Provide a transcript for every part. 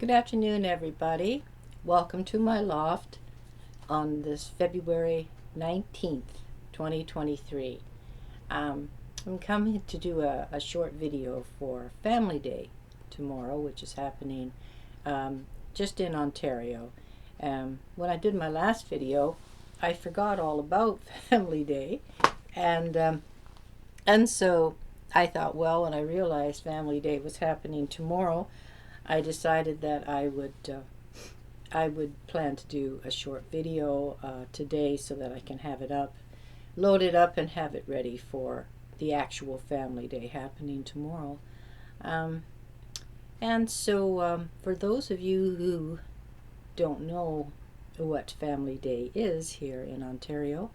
Good afternoon, everybody. Welcome to my loft on this February 19th, 2023. I'm coming to do a short video for Family Day tomorrow, which is happening just in Ontario. When I did my last video, I forgot all about Family Day, and so I thought, well, when I realized Family Day was happening tomorrow, I decided that I would plan to do a short video today so that I can have it up, load it up, and have it ready for the actual Family Day happening tomorrow. For those of you who don't know what Family Day is here in Ontario,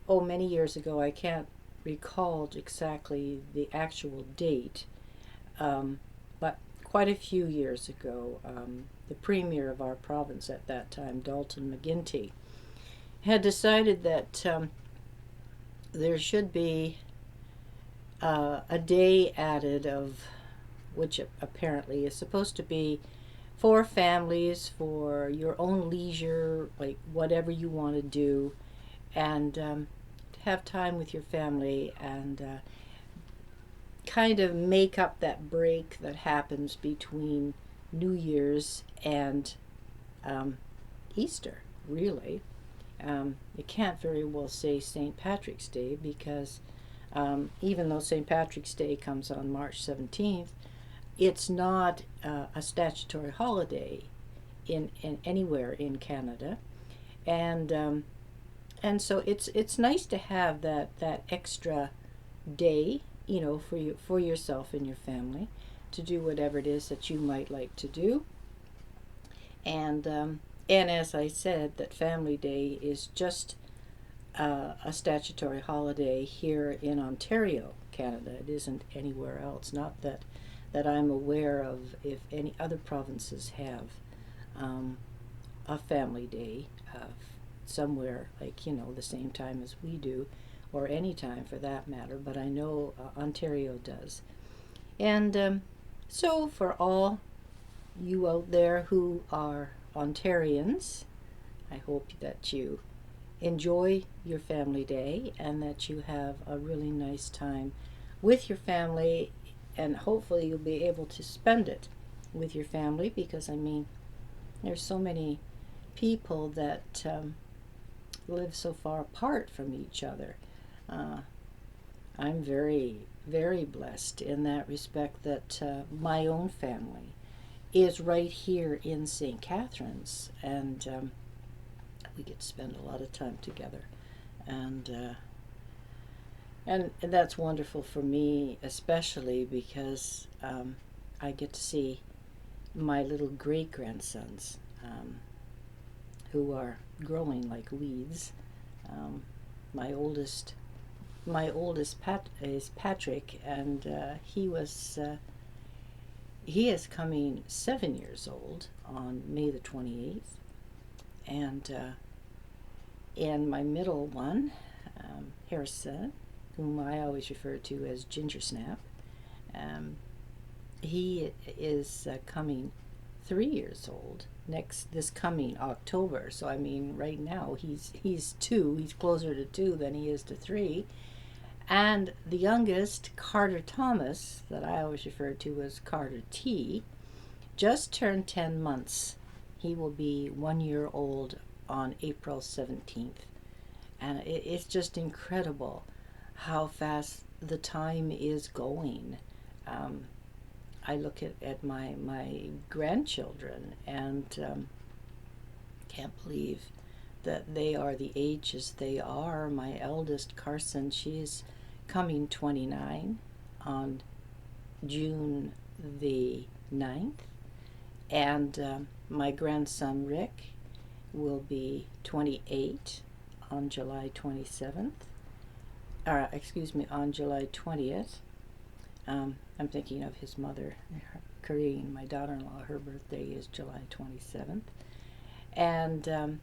many years ago, I can't recall exactly the actual date, but quite a few years ago, the premier of our province at that time, Dalton McGuinty, had decided that there should be a day added of which apparently is supposed to be for families, for your own leisure, like whatever you want to do, and to have time with your family and kind of make up that break that happens between New Year's and Easter, really. You can't very well say St. Patrick's Day because even though St. Patrick's Day comes on March 17th, it's not a statutory holiday in anywhere in Canada, and so it's nice to have that extra day, for yourself and your family to do whatever it is that you might like to do. And as I said, that Family Day is just a statutory holiday here in Ontario, Canada. It isn't anywhere else. Not that I'm aware of if any other provinces have a Family Day somewhere like the same time as we do, or any time for that matter, but I know Ontario does. And so for all you out there who are Ontarians, I hope that you enjoy your Family Day and that you have a really nice time with your family, and hopefully you'll be able to spend it with your family, because there's so many people that live so far apart from each other. I'm very, very blessed in that respect that my own family is right here in St. Catharines, and we get to spend a lot of time together, and that's wonderful for me, especially because I get to see my little great grandsons, who are growing like weeds. My oldest is Patrick, and he is coming 7 years old on May the 28th, and my middle one, Harrison, whom I always refer to as Ginger Snap, he is coming 3 years old this coming October. So right now he's 2. He's closer to 2 than he is to 3. And the youngest, Carter Thomas, that I always refer to as Carter T, just turned 10 months. He will be 1 year old on April 17th. And it's just incredible how fast the time is going. I look at my grandchildren and can't believe that they are the ages they are. My eldest, Carson, she's coming 29 on June the 9th, and my grandson Rick will be 28 on July 27th, or excuse me, on July 20th. I'm thinking of his mother, Corinne, my daughter-in-law. Her birthday is July 27th. And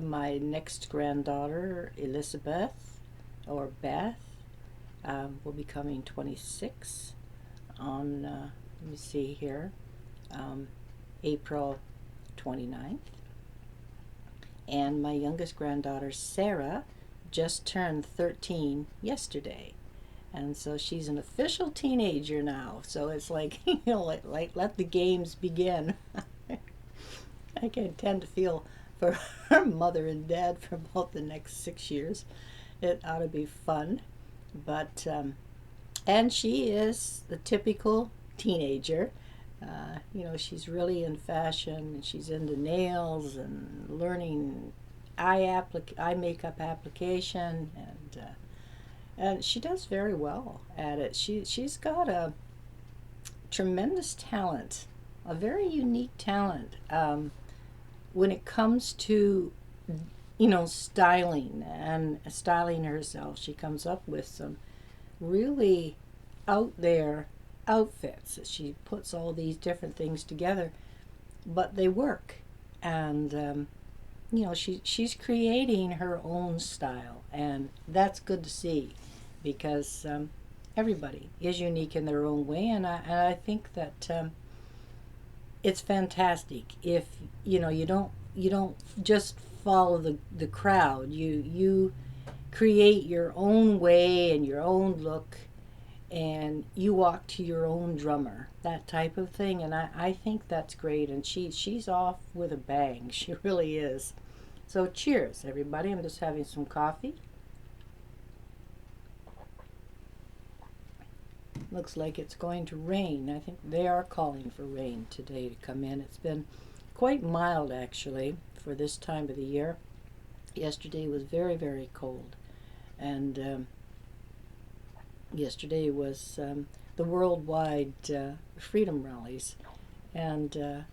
my next granddaughter, Elizabeth, or Beth, will be coming 26 on let me see here, April 29th. And my youngest granddaughter, Sarah, just turned 13 yesterday. And so she's an official teenager now. So it's like, like let the games begin. I can tend to feel for her mother and dad for about the next 6 years. It ought to be fun. But, and she is the typical teenager. She's really in fashion, and she's into nails and learning eye makeup application, and she does very well at it. She's got a tremendous talent, a very unique talent when it comes to styling and styling herself. She comes up with some really out there outfits. She puts all these different things together, but they work. And she's creating her own style, and that's good to see, because everybody is unique in their own way, and I think that it's fantastic if you don't just follow the crowd. You create your own way and your own look, and you walk to your own drummer, that type of thing. And I think that's great, and she's off with a bang. She really is. So cheers, everybody. I'm just having some coffee. Looks like it's going to rain. I think they are calling for rain today to come in. It's been quite mild, actually, for this time of the year. Yesterday was very, very cold. And yesterday was the worldwide freedom rallies. And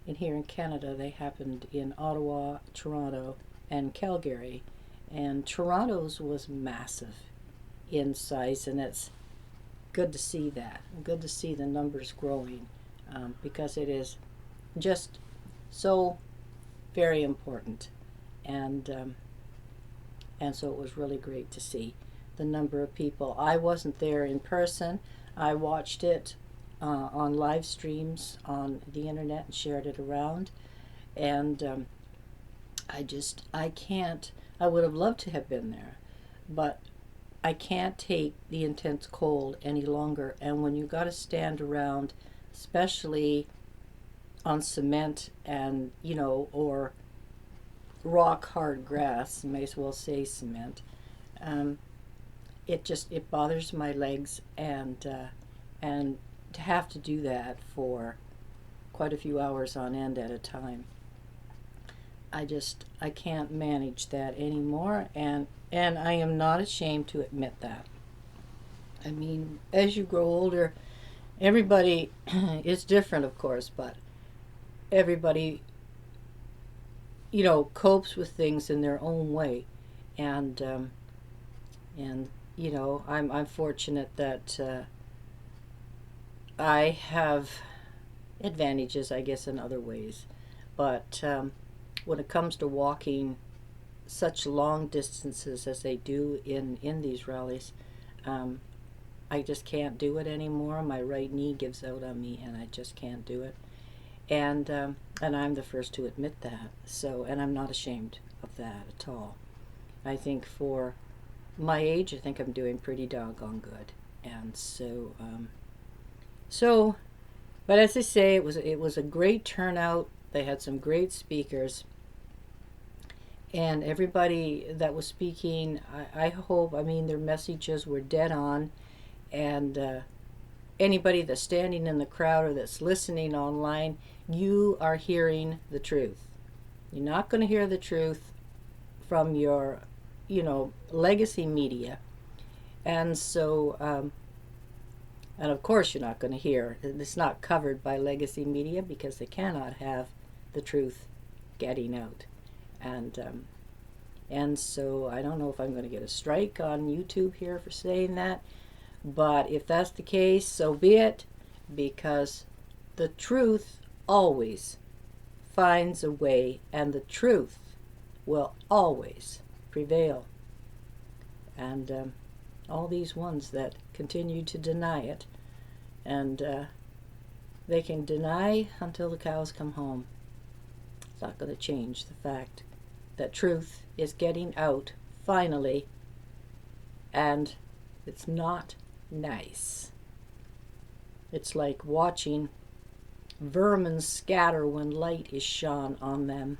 here in Canada, they happened in Ottawa, Toronto, and Calgary. And Toronto's was massive in size, and it's good to see that. Good to see the numbers growing, because it is just so very important. And so it was really great to see the number of people. I wasn't there in person. I watched it on live streams on the internet and shared it around. And I would have loved to have been there, but I can't take the intense cold any longer. And when you got to stand around, especially on cement and, or rock hard grass, you may as well say cement, it bothers my legs, and to have to do that for quite a few hours on end at a time, I can't manage that anymore, and I am not ashamed to admit that. I mean, as you grow older, everybody is different, of course, but everybody copes with things in their own way, and I'm fortunate that I have advantages, I guess, in other ways. But when it comes to walking such long distances as they do in these rallies, I just can't do it anymore. My right knee gives out on me, and I just can't do it. And I'm the first to admit that. So, and I'm not ashamed of that at all. I think for my age, I think I'm doing pretty doggone good. And so, but as I say, it was a great turnout. They had some great speakers, and everybody that was speaking, I hope, their messages were dead on, and anybody that's standing in the crowd or that's listening online, you are hearing the truth. You're not going to hear the truth from your, legacy media. And so, and of course you're not going to hear, it's not covered by legacy media because they cannot have the truth getting out. And so I don't know if I'm going to get a strike on YouTube here for saying that, but if that's the case, so be it, because the truth always finds a way, and the truth will always prevail. And all these ones that continue to deny it, and They can deny until the cows come home. It's not going to change the fact that truth is getting out finally, and it's not nice. It's like watching vermin scatter when light is shone on them.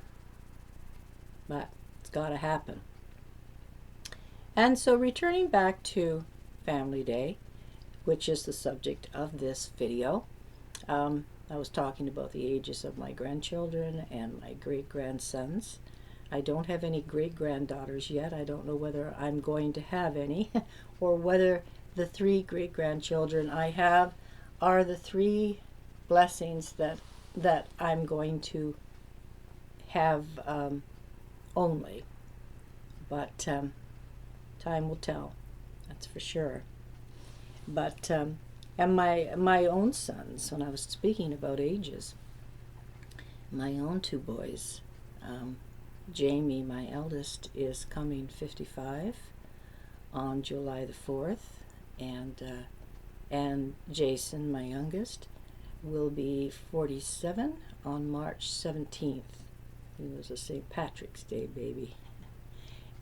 But it's got to happen. And so returning back to Family Day, which is the subject of this video, I was talking about the ages of my grandchildren and my great-grandsons. I don't have any great-granddaughters yet. I don't know whether I'm going to have any or whether the 3 great-grandchildren I have are the 3 blessings that I'm going to have only. But time will tell, that's for sure. But and my own sons, when I was speaking about ages, my own 2 boys, Jamie, my eldest, is coming 55 on July the 4th, and Jason, my youngest, will be 47 on March 17th. He was a St. Patrick's Day baby.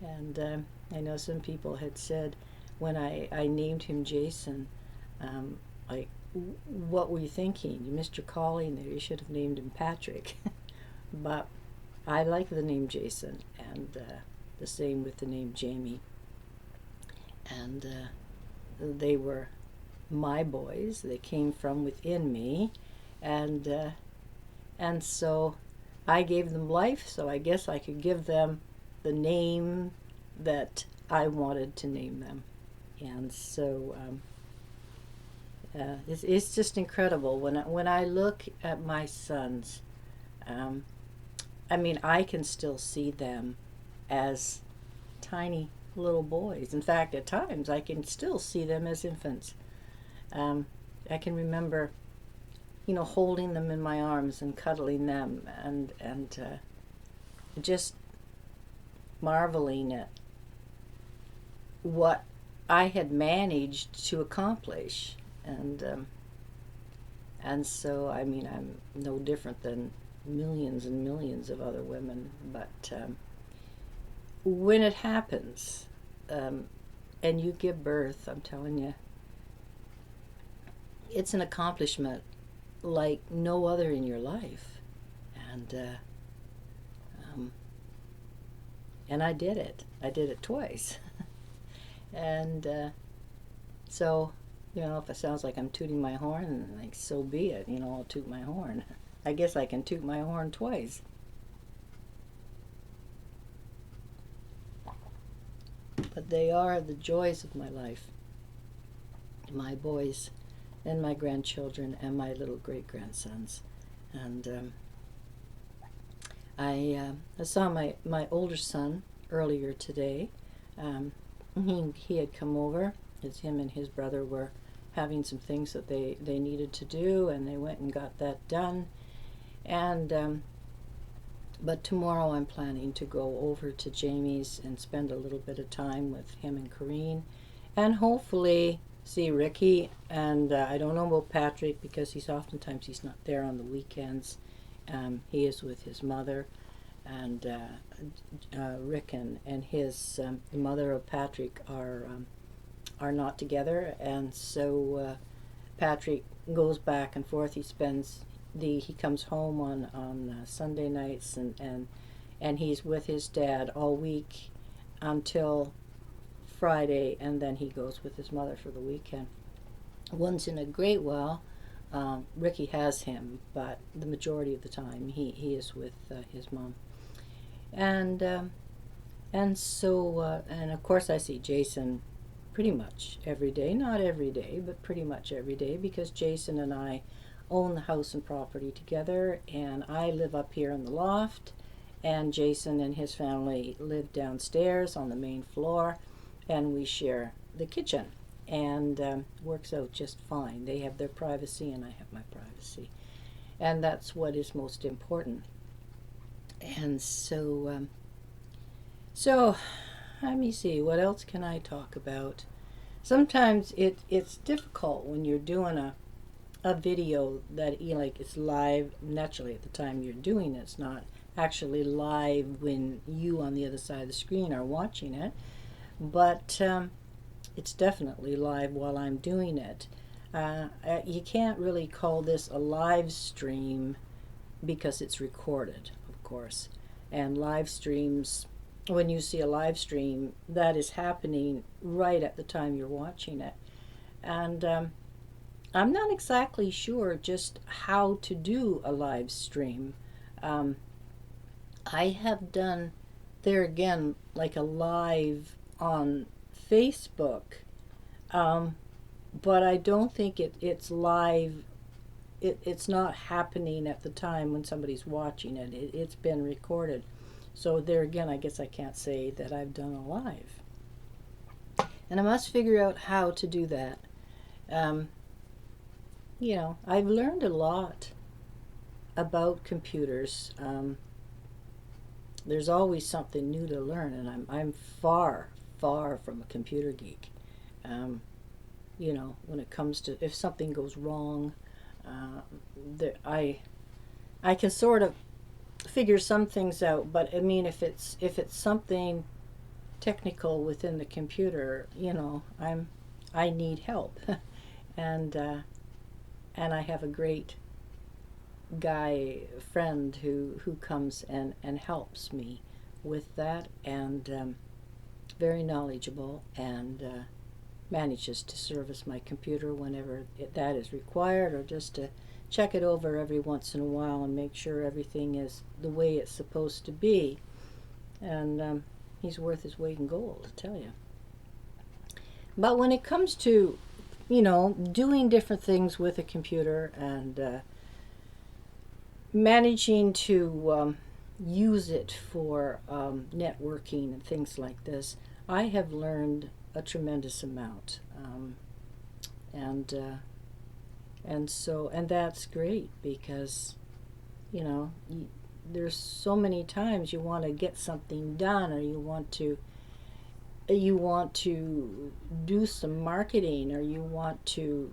And I know some people had said when I named him Jason, like, what were you thinking? You missed your calling there. You should have named him Patrick. But I like the name Jason, and the same with the name Jamie. And they were my boys. They came from within me, and so I gave them life, so I guess I could give them the name that I wanted to name them. And so it's just incredible when I look at my sons. I mean, I can still see them as tiny little boys. In fact, at times I can still see them as infants. I can remember, holding them in my arms and cuddling them, and just marveling at what I had managed to accomplish. And so, I mean, I'm no different than millions and millions of other women, but when it happens, and you give birth, I'm telling you, it's an accomplishment like no other in your life. And I did it. I did it twice. And so, if it sounds like I'm tooting my horn, like, so be it. I'll toot my horn. I guess I can toot my horn twice. But they are the joys of my life. My boys and my grandchildren and my little great-grandsons. And I saw my older son earlier today. He had come over, as him and his brother were having some things that they needed to do, and they went and got that done. And but tomorrow I'm planning to go over to Jamie's and spend a little bit of time with him and Catharines, and hopefully see Ricky. And I don't know about Patrick, because he's not there on the weekends. He is with his mother, and Rick and his the mother of Patrick are not together, and so Patrick goes back and forth. He comes home on Sunday nights, and he's with his dad all week until Friday, and then he goes with his mother for the weekend. Once in a great while, Ricky has him, but the majority of the time he is with his mom. And so and of course I see Jason pretty much every day. Not every day, but pretty much every day, because Jason and I own the house and property together, and I live up here in the loft, and Jason and his family live downstairs on the main floor, and we share the kitchen, and works out just fine. They have their privacy and I have my privacy, and that's what is most important. And so let me see, what else can I talk about? Sometimes it's difficult when you're doing a video that like it's live naturally at the time you're doing it. It's not actually live when you on the other side of the screen are watching it, but it's definitely live while I'm doing it. You can't really call this a live stream because it's recorded, of course. And live streams, when you see a live stream, that is happening right at the time you're watching it. And I'm not exactly sure just how to do a live stream. Um, I have done, there again, like a live on Facebook, um, but I don't think it's live. It's not happening at the time when somebody's watching it. It's been recorded. So there again, I guess I can't say that I've done a live. And I must figure out how to do that. Um, I've learned a lot about computers. There's always something new to learn, and I'm far, far from a computer geek. Um, when it comes to if something goes wrong, uh, I can sort of figure some things out, but I mean if it's something technical within the computer, I need help, and and I have a great guy friend who comes and helps me with that, and very knowledgeable, and manages to service my computer whenever that is required, or just to check it over every once in a while and make sure everything is the way it's supposed to be. And he's worth his weight in gold, I tell you. But when it comes to, doing different things with a computer and managing to use it for networking and things like this, I have learned a tremendous amount, and and that's great because you know there's so many times you want to get something done, or you want to do some marketing, or you want to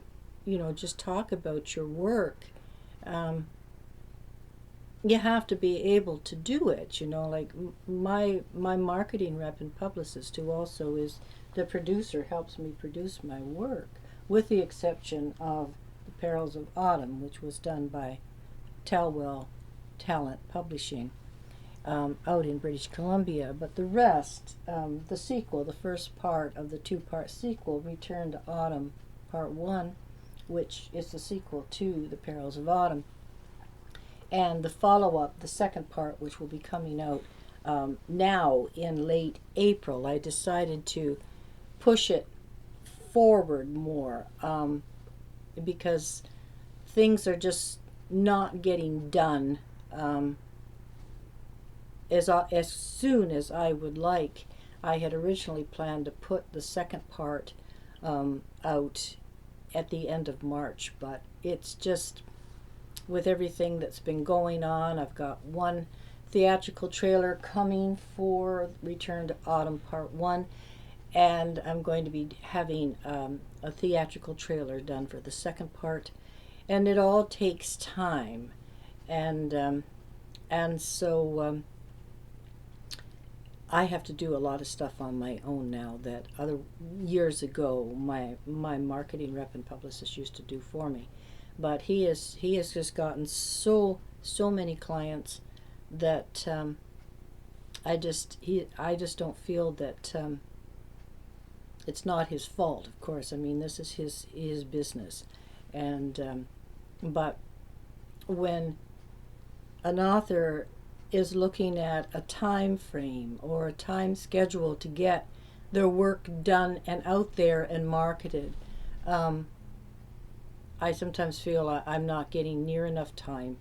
just talk about your work. um, you have to be able to do it, like my marketing rep and publicist, who also is the producer, helps me produce my work, with the exception of The Perils of Autumn, which was done by Talwell Talent Publishing, out in British Columbia. But the rest, the sequel, the first part of the two-part sequel, Return to Autumn Part 1, which is the sequel to The Perils of Autumn, and the follow-up, the second part, which will be coming out now in late April. I decided to push it forward more, because things are just not getting done as soon as I would like. I had originally planned to put the second part out at the end of March, but it's just, with everything that's been going on, I've got one theatrical trailer coming for Return to Autumn Part 1, and I'm going to be having a theatrical trailer done for the second part, and it all takes time, and so I have to do a lot of stuff on my own now that other years ago my marketing rep and publicist used to do for me. But he has just gotten so many clients that I just don't feel that it's not his fault. Of course, I mean, this is his business, and but when an author is looking at a time frame or a time schedule to get their work done and out there and marketed, I sometimes feel I'm not getting near enough time,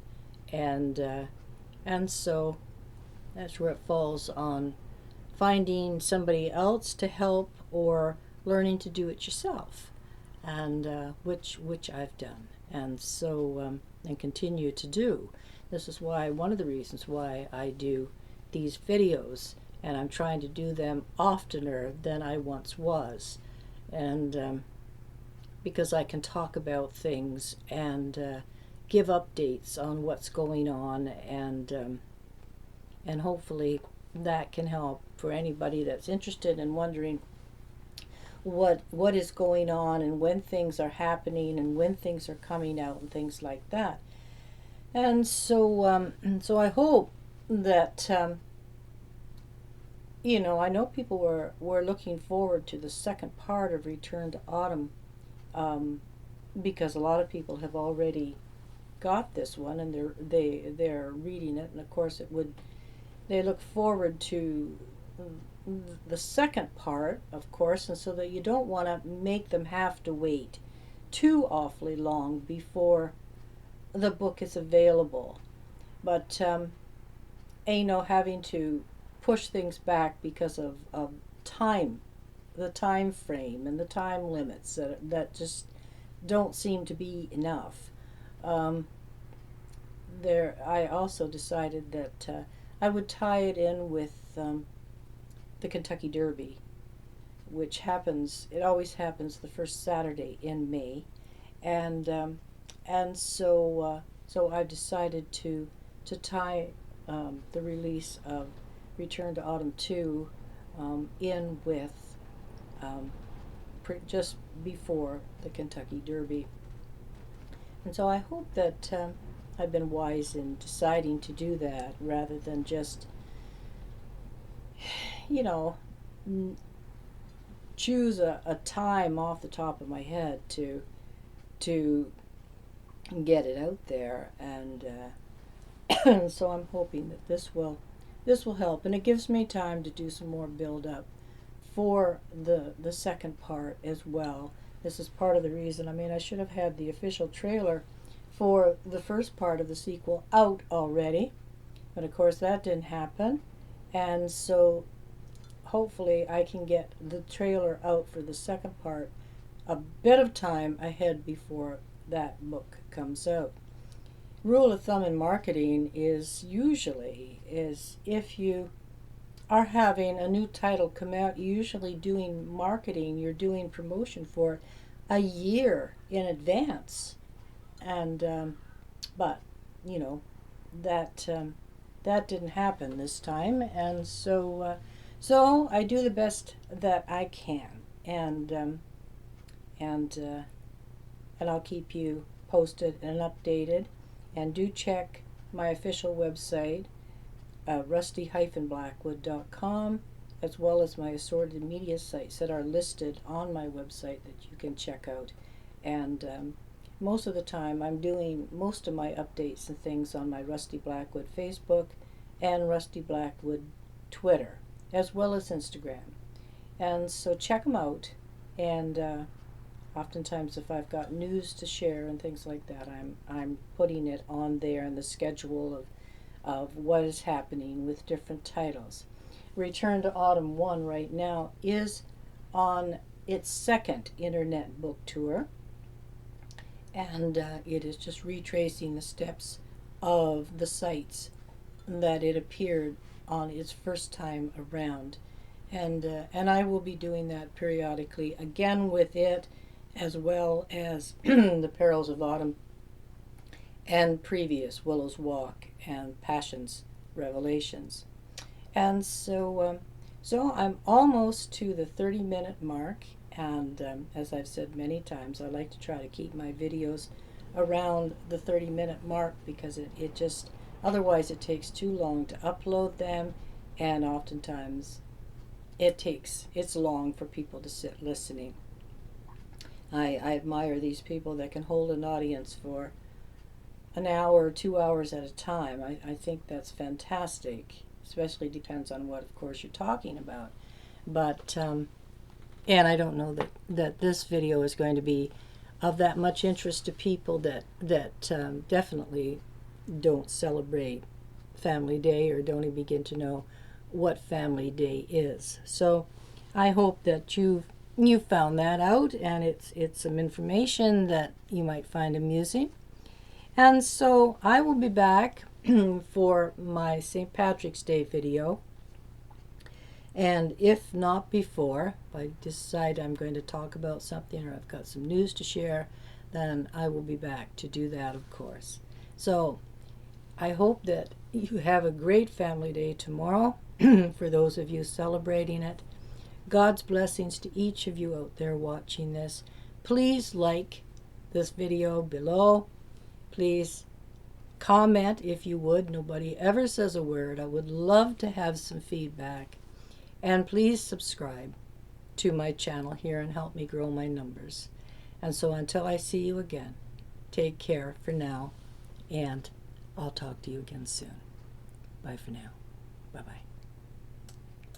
and so that's where it falls on finding somebody else to help, or learning to do it yourself, and which I've done, and so and continue to do. This is why, one of the reasons why I do these videos, and I'm trying to do them oftener than I once was, and because I can talk about things and give updates on what's going on, and hopefully that can help for anybody that's interested and wondering what is going on and when things are happening and when things are coming out and things like that. And so I hope that I know people were looking forward to the second part of Return to Autumn, because a lot of people have already got this one and they're reading it, and of course they look forward to the second part, of course, and so that you don't want to make them have to wait too awfully long before the book is available. But having to push things back because of time, the time frame and the time limits that just don't seem to be enough. I also decided that I would tie it in with the Kentucky Derby, which always happens the first Saturday in May, and so I decided to tie the release of Return to Autumn 2 in with just before the Kentucky Derby. And so I hope that I've been wise in deciding to do that rather than just, choose a time off the top of my head to get it out there. And so I'm hoping that this will help, and it gives me time to do some more build up for the second part as well. This is part of the reason. I should have had the official trailer for the first part of the sequel out already, but of course that didn't happen, and so hopefully I can get the trailer out for the second part a bit of time ahead before that book comes out. Rule of thumb in marketing is if you are having a new title come out, you're usually doing marketing, you're doing promotion for it a year in advance. And but that didn't happen this time, and so I do the best that I can, and I'll keep you posted and updated. And do check my official website, rusty-blackwood.com, as well as my assorted media sites that are listed on my website that you can check out. And most of the time I'm doing most of my updates and things on my Rusty Blackwood Facebook and Rusty Blackwood Twitter, as well as Instagram. And so check them out, and oftentimes if I've got news to share and things like that, I'm putting it on there in the schedule of what is happening with different titles. Return to Autumn 1 right now is on its second internet book tour, and it is just retracing the steps of the sites that it appeared on its first time around, and I will be doing that periodically again with it, as well as the Perils of Autumn and previous Willow's Walk and Passion's Revelations. And so I'm almost to the 30-minute mark, and as I've said many times, I like to try to keep my videos around the 30-minute mark, because it just, otherwise it takes too long to upload them, and oftentimes it's long for people to sit listening. I admire these people that can hold an audience for an hour or 2 hours at a time. I think that's fantastic, especially depends on what, of course, you're talking about. But, and I don't know that this video is going to be of that much interest to people that definitely don't celebrate Family Day or don't even begin to know what Family Day is. So I hope that you found that out, and it's some information that you might find amusing. And so I will be back for my St. Patrick's Day video, And if not before, if I decide I'm going to talk about something or I've got some news to share, then I will be back to do that, of course. So I hope that you have a great Family Day tomorrow for those of you celebrating it. God's blessings to each of you out there watching this. Please like this video below. Please comment if you would. Nobody ever says a word. I would love to have some feedback. And please subscribe to my channel here and help me grow my numbers. And so until I see you again, take care for now, and I'll talk to you again soon. Bye for now. Bye-bye.